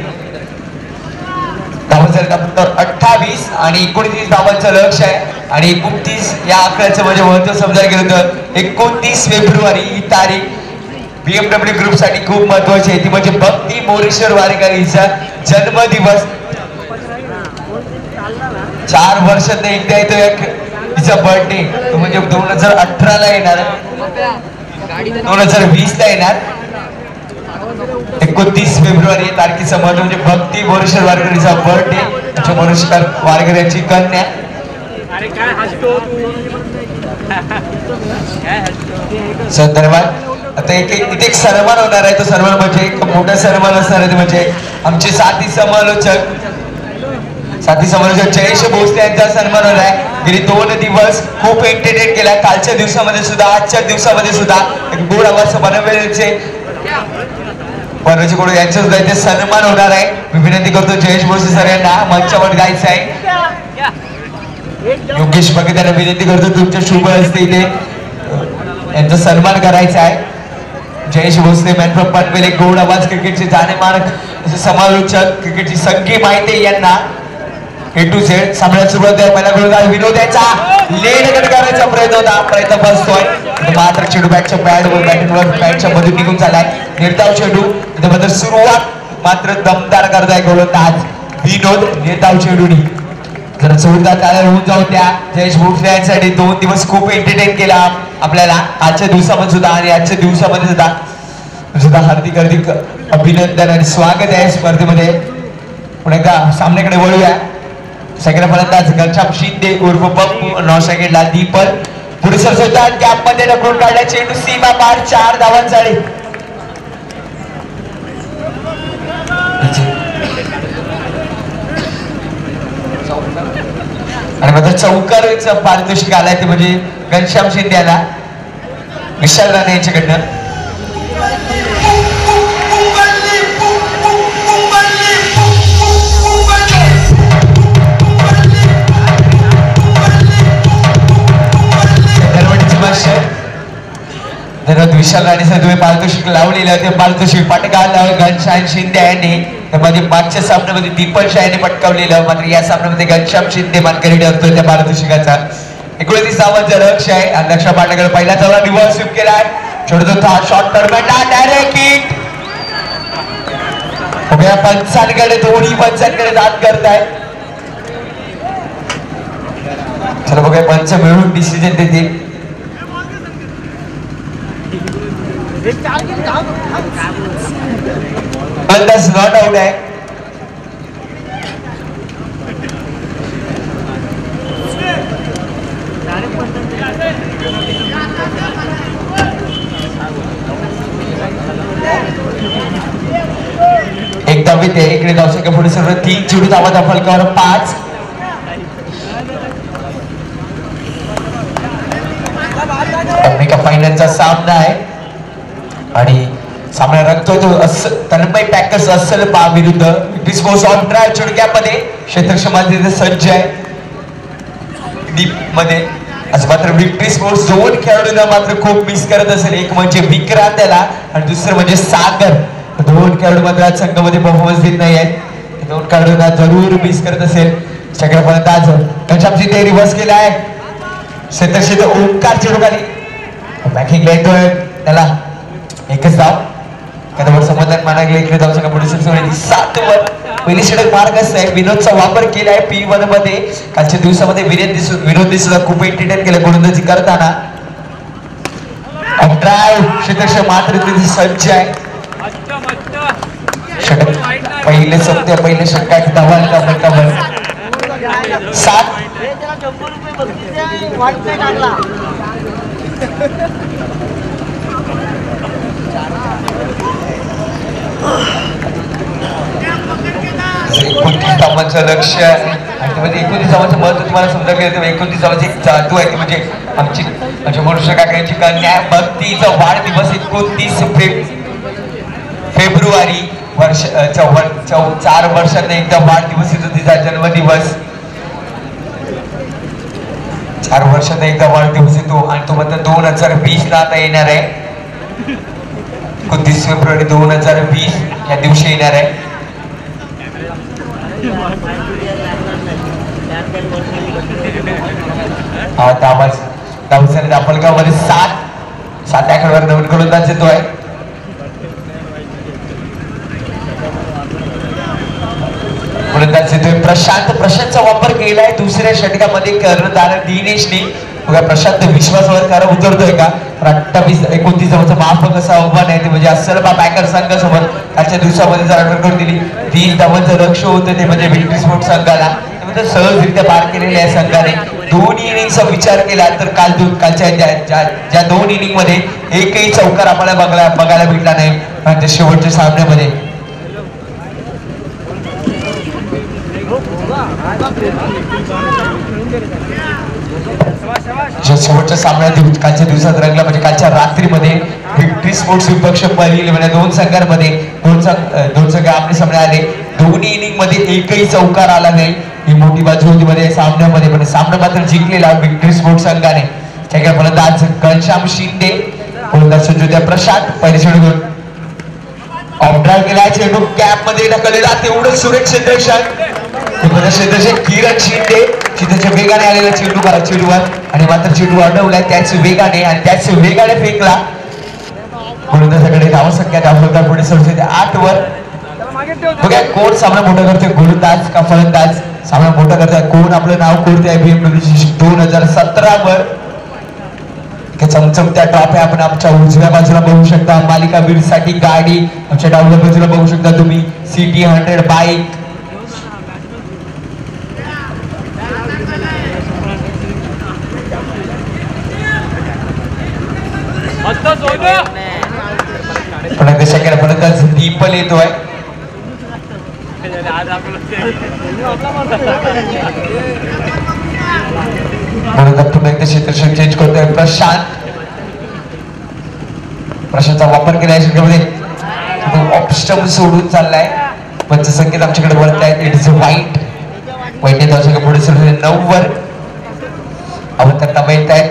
28 आणि 29 धावांचं लक्ष आहे. आणि 29 या आकड्याचं म्हणजे महत्व समजायला गेलं तर 29 फेब्रुवारी ही तारीख BMW ग्रुप साठी खूप महत्वाची आहे ती म्हणजे भक्ती मोरेश्वर वारेकर हिचा जन्मदिवस 4 वर्षात एकदा येतो हिचा बर्थडे तो म्हणजे 2018 ला येणार 2020 ला येणार 29 फेब्रुवारी या तारखेचा महत्व म्हणजे भक्ती मोरेश्वर वारेकर हिचा बर्थडे मोरेश्वर वारेकर यांची कन्या धन्यवाद. आता इथे एक सन्मान होणार आहे तो सन्मान म्हणजे एक मोठा सन्मान असणार आहे म्हणजे आमचे साथी समालोचक जयेश भोसले यांचा सन्मान होणार आहे. गेली 2 दिवस खूप एंटरटेन केला कालच्या दिवसामध्ये सुद्धा आजच्या दिवसामध्ये सुद्धा एक गोड आवाज बनवलेचे कोण यांचा सुद्धा इथे सन्मान होणार आहे. मी विनंती करतो जयेश भोसले सर यांना मंचावर जायचं आहे. योगेश बघे त्यांना विनंती करतो तुमच्या शुभ हस्ते इथे यांचा सन्मान करायचा आहे. जयेश भोसले मॅन फ्रॉम पनवेल एक गोड आवाज क्रिकेटचे जाणेमानक असे समालोचक क्रिकेटची संख्या माहिती यांना A to Z सामन्यात सुरुवात आहे. पहिला गोलंदाज विनोद याचा लेट कट करायचा प्रयत्न होता प्रयत्न बसतोय मात्र चेंडू बॅटच्या पॅडवर बॅटच्या मधून निघून झालाय निर्धाव चेंडू त्यामध्ये सुरुवात मात्र दमदार करताय गोलंदाज विनोद निर्धाव चेंडूनी जर जोरदार ताल्या होऊन जाऊ त्या जयेश भोसले यांसाठी 2 दिवस खूप एंटरटेन केला आपल्याला आजच्या दिवसामध्ये सुद्धा आणि आजच्या दिवसामध्ये सुद्धा हार्दिक अभिनंदन आणि स्वागत आहे स्पर्धेमध्ये. पुढे एकदा सामन्याकडे वळूया. सेकंड फलंदाज घनश्याम शिंदे उर्फ पप्पू 9 सेकंडला दीपक पुढे सरसवतात गॅप मध्ये ढकलून काढला चेंडू सीमा पार 4 धावांसाठी आणि मात्र चौकारचं पारितोषिक आलाय ते म्हणजे घनश्याम शिंदे याला विशाल राणे यांच्याकडनं. विशाल राणे सर तुम्ही पारितोषिक लावलेलं ते पारितोषिक पटकावलं घनश्याम शिंदे यांनी त्यामध्ये मागच्या सामन्यामध्ये दीपक शाह यांनी पटकावलेलं मात्र या सामन्यामध्ये घनश्याम शिंदे मानकरी ठरतोय त्या पारितोषिकाचा. 29 धावांचं लक्ष आहे आणि लक्ष पाटलाकडे पहिला चौका रिव्हर्स स्वीप केलाय छोटा शॉर्ट टर्मेटला डायरेक्ट हिट उभ्या पंचांकडे दोन्ही पंचांकडे जात करताय. चला बघा पंच मिळून डिसिजन देतील. फलंदाज नॉट आउट आहे. एक धावित आहे इकडे धावसंख्या पुढे सर्व 3 चेंडू धावाचा फलकावर 5. फायनलचा सामना आहे आणि सामना रंगतोय तो तन्मय पॅकर्स अस्सल पा विरुद्ध डिस्कोस ऑन ड्राइव्ह चुडक्यामध्ये क्षेत्रक्षमामध्ये सज्ज आहे डीप मध्ये असं मात्र विक्ट्री स्पोर्ट्स 2 खेळाडूंना मात्र खूप मिस करत असेल. एक म्हणजे विक्रांत त्याला आणि दुसरं म्हणजे सागर. 2 खेळाडू मात्र आज संघामध्ये परफॉर्मन्स देत नाही आहेत. 2 खेळाडूंना जरूर मिस करत असेल. सगळ्या फलंदाज घनश्यामची ते रिव्हर्स केला आहे क्षेत्रक्षेत्र ओंकार चेंडू खाली बॅकिंगला येतोय त्याला एकच धाव कदावर समाधान मानागले इकडे धाव संघ पुढे 7 वर पहिली षटक मार्ग आहे. विनोदचा वापर केलाय P1 मध्ये कालच्या दिवसामध्ये विनोदने सुद्धा खूप एंटरटेन केलं गोलंदाजी करताना. ड्राइव्ह क्षेत्रक्षेत्र मात्र तिथे सज्ज आहे. षटक पहिले षटकात धवाल कबर 7 29 धावांचं लक्ष आणि त्यामध्ये 29 धावांचं महत्व तुम्हाला समजा गेलं तर 29 धावांची एक जादू आहे म्हणजे आमची मोरेश्वर काकांची कन्या भक्तीचा वाढदिवस 29 फेब्रुवारी 4 वर्षांनी एकदा वाढदिवस येतो तिचा जन्मदिवस 4 वर्षांनी एकदा वाढदिवस येतो आणि तो मात्र 2020 ला आता येणार आहे. 29 फेब्रुवारी 2020 या दिवशी येणार आहे. फलकामध्ये 7 आकड्यावर नवीन गोलंदाज येतोय प्रशांतचा वापर केलाय दुसऱ्या षटकामध्ये कर्णधार दिनेशने. बघा प्रशांत विश्वासावर खरं उतरतोय का. 28-29 माफ कसा आव्हान आहे ते म्हणजे अस्सलबा बॅकर संघासोबत कालच्या दिवसामध्ये जर अटक करून दिली. 3 धावांचं लक्ष होतं ते म्हणजे विक्ट्री स्पोर्ट्स संघाला. सहजरित्या पार केलेल्या आहे संघाने. दोन्ही इनिंगचा विचार केला तर कालच्या ज्या 2 इनिंग मध्ये एकही चौकार आपल्याला बघायला भेटला नाही. आणि शेवटच्या सामन्यामध्ये शेवटच्या सामन्यात कालच्या दिवसात रंगला म्हणजे कालच्या रात्रीमध्ये विक्ट्री स्पोर्ट्स विपक्ष पहिली म्हणजे 2 संघांमध्ये 2 संघ आपले सामने आले. दोन्ही इनिंग मध्ये एकही चौकार आला नाही. ही मोठी बाजू होती मध्ये सामन्यामध्ये पण सामना मात्र जिंकलेला विक्ट्री स्पोर्ट्स संघाने. त्याच्या फलंदाज घनश्याम शिंदे, फलंदाज संजोत्या प्रशांत. पहिले चेंडू ऑफ ड्राइव्ह केला. चेंडू कॅप मध्ये ढकललेला तेवढं सुरेख क्षेत्ररक्षक किरण शिंदे त्याच्या वेगाने आलेला चेंडूवर आणि मात्र चेंडू अडवलाय त्याच वेगाने आणि त्याच वेगाने फेकला. गोलंदाजाकडे धावसंख्या दाखवता पुढे सरते 8 वर. बघा कोण सामना मोठा करतोय, गोलंदाज का फलंदाज सामना मोठा करतोय. कोण आपलं नाव कोरतोय BMW 2017 वर. चमचमत्या ट्रॉफ्या आपण आमच्या उजव्या बाजूला बघू शकता. मालिका वीर साठी गाडी आमच्या डाव्या बाजूला बघू शकता तुम्ही. CT 100 bike. फलंदाज दीपल येतोय. पुन्हा एकदा क्षेत्रक्षक चेंज करतोय प्रशांतचा वापर केला षटकामध्ये. ऑप्स्टम सोडून चाललाय. पंचसंख्येत आमच्याकडे वळत आहेत. इट इज वाईट. पुढे सोडले 9 वर अवतरता येत आहेत.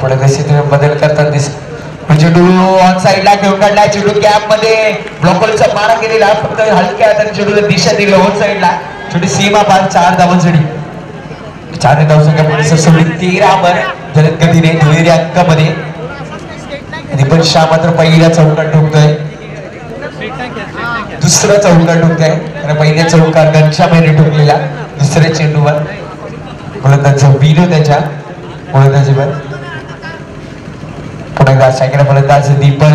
पुढे कसे बदल करतात दिसत. चेंडू ऑन साईडला घेऊन काढलाय. चेंडू कॅप मध्ये ब्लॉकरचा मारा केलेला फक्त हलक्या हाताने चेंडूला दिशा दिली ऑन साईडला. चेंडू सीमा पार 4 धावांसाठी 4 धावसंख्या पुढे सोडली 13 वर जलद गतीने दुहेरी अंकामध्ये. दीपक शाह मात्र पहिल्या चौकार ठोकतोय. दुसरा चौकार ठोकतोय कारण पहिल्या चौकार घनश्यामने ठोकलेला दुसऱ्या चेंडूवर. गोलंदाज विनो त्याच्या गोलंदाजीवर. पुन्हा सेकंड फलंदाज दीपल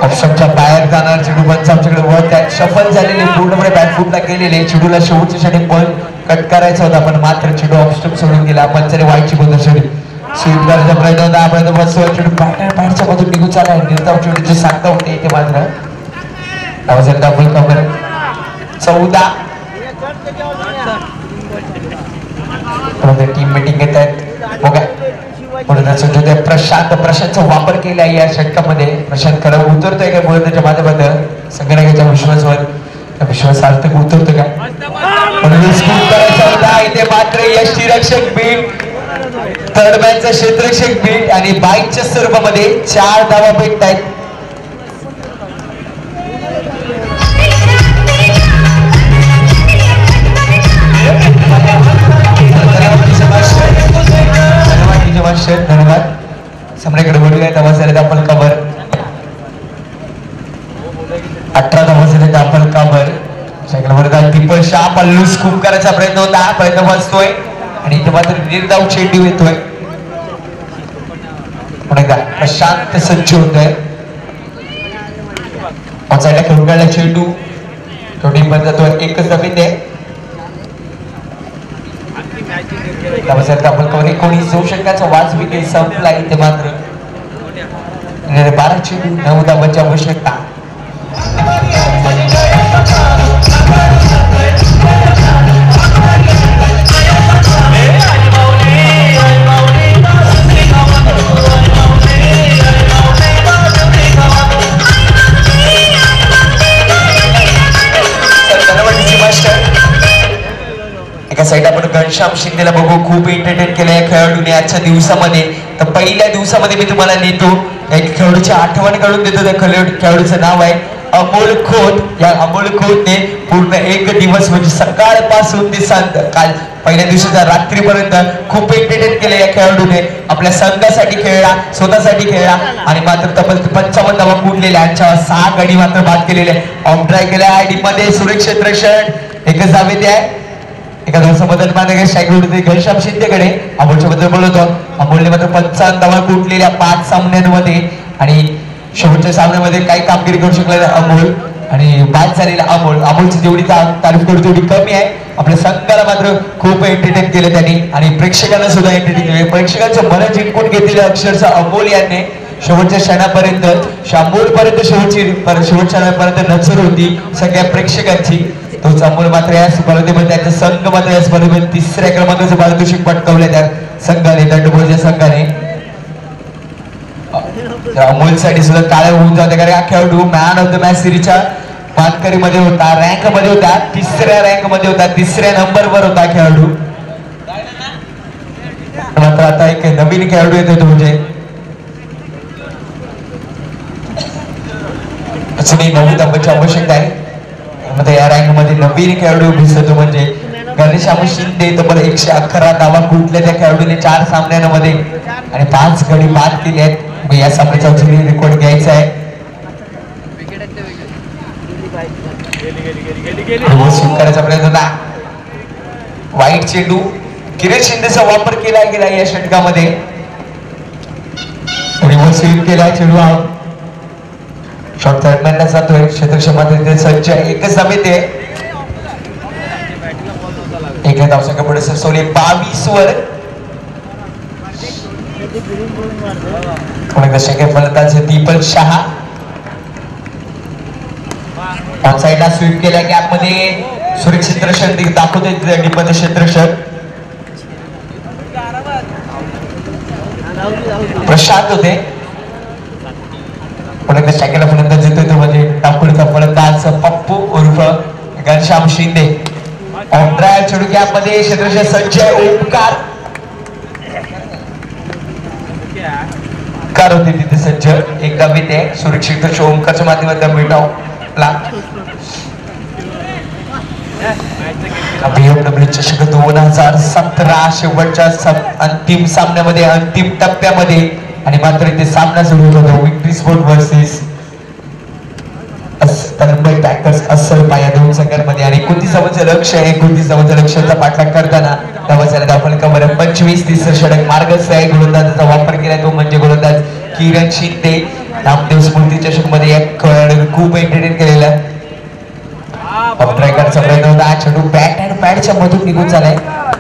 ऑप्शनच्या बाहेर जाणार. चेंडू पंच आमच्याकडे वळत आहेत. शफल झालेले पूर्णपणे बॅकफुटला गेलेले. चेंडूला शेवटच्या साठी बॉल कट करायचा होता पण मात्र चेंडू ऑफस्टंप सोडून गेला. पंचाने वाईटची प्रदर्शनी स्वीप करायचा प्रयत्न होता. आपण बसतो चेंडू बाहेरच्या बाजून निघून चाललाय. निर्धाव चेंडूची सांगता होते इथे मात्र डबल कव्हर 14. टीम मीटिंग घेत आहेत. बघा प्रशांतचा वापर केला या षटकामध्ये. प्रशांत खरं उतरतोय का गोलंदाजाच्या माध्यमातून संगणकाच्या विश्वासार्थक उतरतो का करायचा होता. इथे मात्र यष्टीरक्षक बीट थर्ड मॅनचा क्षेत्ररक्षक बीट आणि बाईकच्या स्वरूपामध्ये 4 धावा भेटत आहेत. धन्यवाद. सम्राटकडे बोलूया. धावा झाले दाखल कव्हर 18 धावा झाले दाखल कव्हर. दीपक शाह पल्लू स्कूप करायचा प्रयत्न होता. प्रयत्न वाचतोय आणि इथे मात्र निर्धाव चेंडू येतोय. प्रशांत सज्ज होतोय. साईडला खेळून काढला चेंडू. शेवटी पण जातोय. एकच धावेत आहे. कोणी जाऊ शकण्याचा वाच विकेट संपला. इथे मात्र 12 चेंडू 9 धावांची आवश्यकता. एका साईड आपण घनश्याम शिंदेला बघू. खूप एंटरटेन केलं या खेळाडूने आजच्या दिवसामध्ये. तर पहिल्या दिवसामध्ये मी तुम्हाला नेतो एक खेळाडूची आठवण काढून देतो. त्या खेळाडूचं नाव आहे अमोल खोत. या अमोल खोतने पूर्ण 1 दिवस म्हणजे सकाळपासून ते काल पहिल्या दिवशीच्या रात्रीपर्यंत खूप एंटरटेन केले या खेळाडूने, आपल्या संघासाठी खेळला, स्वतःसाठी खेळला आणि मात्र तब्बल 55 धावा कुठलेल्या आणि 6 गडी मात्र बाद केलेले. ऑफ ड्राय केल्या आयडी मध्ये सुरक्षित रक्षण एकच धावे द्या. एका दिवसाबद्दल माने स्ट्राईक होते घनश्याम शिंदेकडे. अमोलच्या बद्दल बोलतो, अमोलने मात्र 55 धावा कुठलेल्या 5 सामन्यांमध्ये आणि शेवटच्या सामन्यामध्ये काही कामगिरी करू शकलेला अमोल आणि बाद झालेला अमोलची जेवढी तारीफ करू तेवढी कमी आहे. आपल्या संघाला मात्र खूप एंटरटेन केलं त्यांनी आणि प्रेक्षकांना सुद्धा एंटरटेन केले. प्रेक्षकांचं मन जिंकून घेतलेलं अक्षरशः अमोल यांनी शेवटच्या क्षणापर्यंत शेवटपर्यंत शेवटच्या क्षणापर्यंत नजर होती सगळ्या प्रेक्षकांची. तोच अमोल मात्र या स्पर्धेमध्ये त्याचा संघ मात्र या स्पर्धेमध्ये 3ऱ्या क्रमांकाचं पारितोषिक पटकावलं त्या संघाने, दंडबोळच्या संघाने. अमोलसाठी सुद्धा टाळ्या होऊन जाते कारण हा खेळाडू मॅन ऑफ द मॅच सिरीजच्या मानकरी मध्ये होता, रँक मध्ये होता, 3ऱ्या रँक मध्ये होता, 3ऱ्या नंबरवर होता खेळाडू. मात्र आता एक नवीन खेळाडू येतो तो म्हणजे 9 धावांची आवश्यकता आहे. या रँक मध्ये नवीन खेळाडू दिसतो म्हणजे घनश्याम शिंदे. तब्बल 111 धावा कुठल्या त्या खेळाडूने 4 सामन्यांमध्ये आणि 5 गडी बाद केले आहेत. या सामन्याचा रेकॉर्ड घ्यायचा आहे. करायचा प्रयत्न होता. वाईट चेंडू किरण शिंदेचा वापर केला गेला या षटकामध्ये. रिव्हर्स स्वीप केला चेंडू शॉर्ट थर्ड मॅनला जातोय. क्षेत्रक्षेत्रामध्ये सज्ज एकच धावेत आहे. एक धावसंख्या पुढे सरसवली 22 वर. फलंदाज दीपक शहा ऑन साइडला स्वीप केल्या गॅप मध्ये सुरक्षित रक्षण दाखवते दीपक क्षेत्ररक्षक प्रशांत होते. फलंदाज येतोय तो म्हणजे टाकुडीचा फलंदाज पप्पू उर्फ घनश्याम शिंदे. ऑन ड्राय चेंडू गॅप मध्ये क्षेत्ररक्षक सज्ज ओंकार होते तिथे सज्ज. एक धावेत आहे. सुरक्षित ओंकारच्या माध्यमातून मिळवला. BMW चषक 2017 शेवटच्या अंतिम सामन्यामध्ये अंतिम टप्प्यामध्ये आणि मात्र इथे सामना सुरू होतो victory sport versus Mumbai packers अस्सल पाया 2 संघांमध्ये आणि 29 धावांचं लक्ष आहे. 29 धावांच्या लक्ष्याचा पाठलाग करताना धावांचा धावफलकावर 25 तिसरं षटक मार्गस्थ आहे. गोलंदाजाचा वापर केलाय तो म्हणजे गोलंदाज किरण शिंदे. नामदेव स्मृती चषक मध्ये एक खूप एंटरटेन केलेला ऑफट्रायकरचा प्रयत्न होता. चेंडू बॅट अँड पॅडच्या मधून निघून झालाय.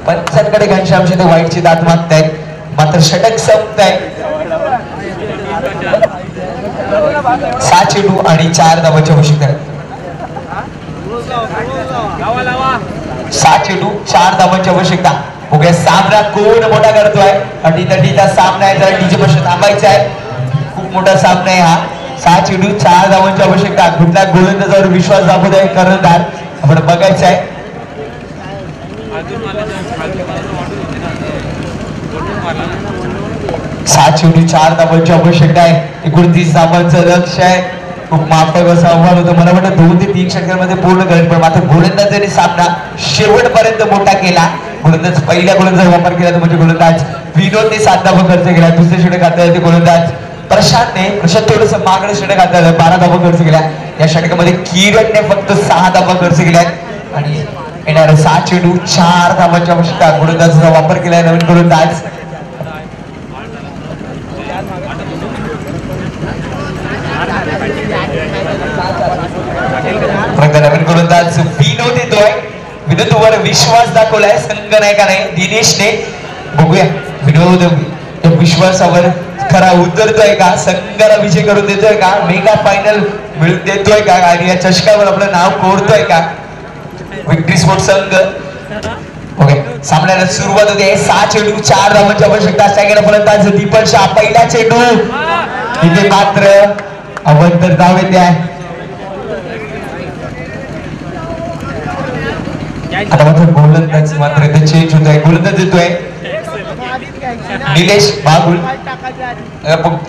पंचांकडे घनश्याम शिंदे वाईटची दात मागतायत मात्र षटक संपताय. 6 चेंडू आणि 4 धावांची आवश्यकता आहे. 6 चेंडू 4 धावांची आवश्यकता. बघूया सामना कोण मोठा करतोय. अटीतटीचा सामना आहे. जरा डीजे पासून थांबायचा आहे. खूप मोठा सामना आहे हा. 6 चेंडू 4 धावांची आवश्यकता. कुठल्या गोलंदाजावर विश्वास दाखवत आहे कर्णधार आपण बघायचं आहे. 6 चेंडू 4 धावांची आवश्यकता आहे. 29 धावांचं लक्ष आहे. खूप माफक असं आव्हान होतं. मला वाटतं 2 ते 3 षटकांमध्ये पूर्ण करेल पण मात्र गोलंदाजाने सामना शेवटपर्यंत मोठा केला. गोलंदाज पहिल्या गोलंदाजाचा वापर केला तो म्हणजे गोलंदाज विनोदने 7 धावा खर्च केला. दुसरे षटक हाताळले ते गोलंदाज प्रशांतने थोडस मागणं षटक हाताळलं 12 धावा खर्च केल्या. या षटकामध्ये किरणने फक्त 6 धावा खर्च केल्या आणि येणाऱ्या 6 चेंडू 4 धावांची आवश्यकता. गोलंदाजाचा वापर केलाय नवीन गोलंदाज नवीन गोलंदाज विनोद येतोय. विनोदवर विश्वास दाखवलाय संघ नायकाने दिनेशने. बघूया विनोद विश्वासावर खरा उतरतोय का. संघाला विजय करून देतोय का. मेगा फायनल मिळून देतोय का आणि या चषकावर आपलं नाव कोरतोय का विक्ट्री स्पोर्ट संघ. ओके सामन्याला सुरुवात होते. 6 चेंडू 4 धावांची आवश्यकता. सेकंड फलंदाज दीपक शहा. पहिला चेंडू इथे मात्र अवंतर धाव येते आहे. आता मात्र गोलंदाज मात्र इथे चेंज होत आहे. गोलंदाज येतोय निलेश बागुल.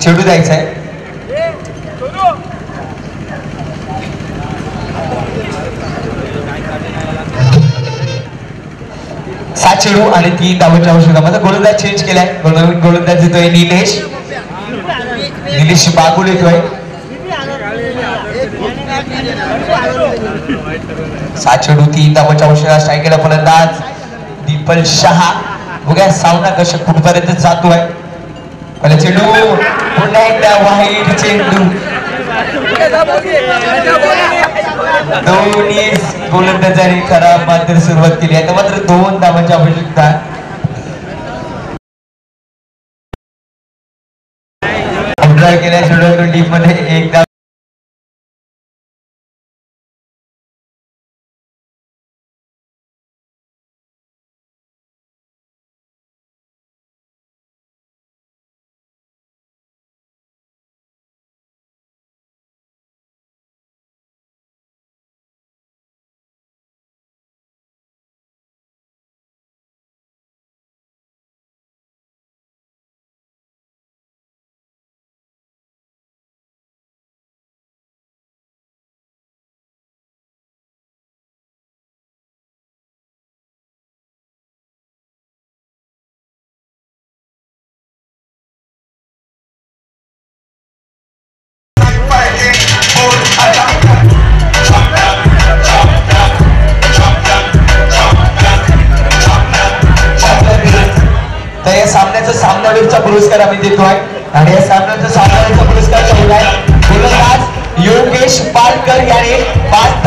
चेंडू द्यायचा आहे. चेडू आणि 3 धावांच्या आवश्यकता. गोलंदाज चेंज केलाय. गोलंदाज येतोय निलेश बागुल येतोय. 7 चेडू 3 धावांच्या आवश्यकता. स्ट्राईकला फलंदाज दीपल शहा. बघा सामना कशा कुठपर्यंत जातोय. पहिला चेंडू पुन्हा एकदा वाईट चेंडू. दोन्ही गोलंदाजांनी खराब मात्र सुरुवात केली आहे. मात्र 2 धावांची आवश्यकता. केल्या चेंडू टीम मध्ये 1 धाव. तर या सामन्याचा सामनावीरचा पुरस्कार आम्ही देतोय आणि या सामन्याचा सामनावीरचा पुरस्कार ठेवलाय गोलंदाज योगेश पालकर याने 5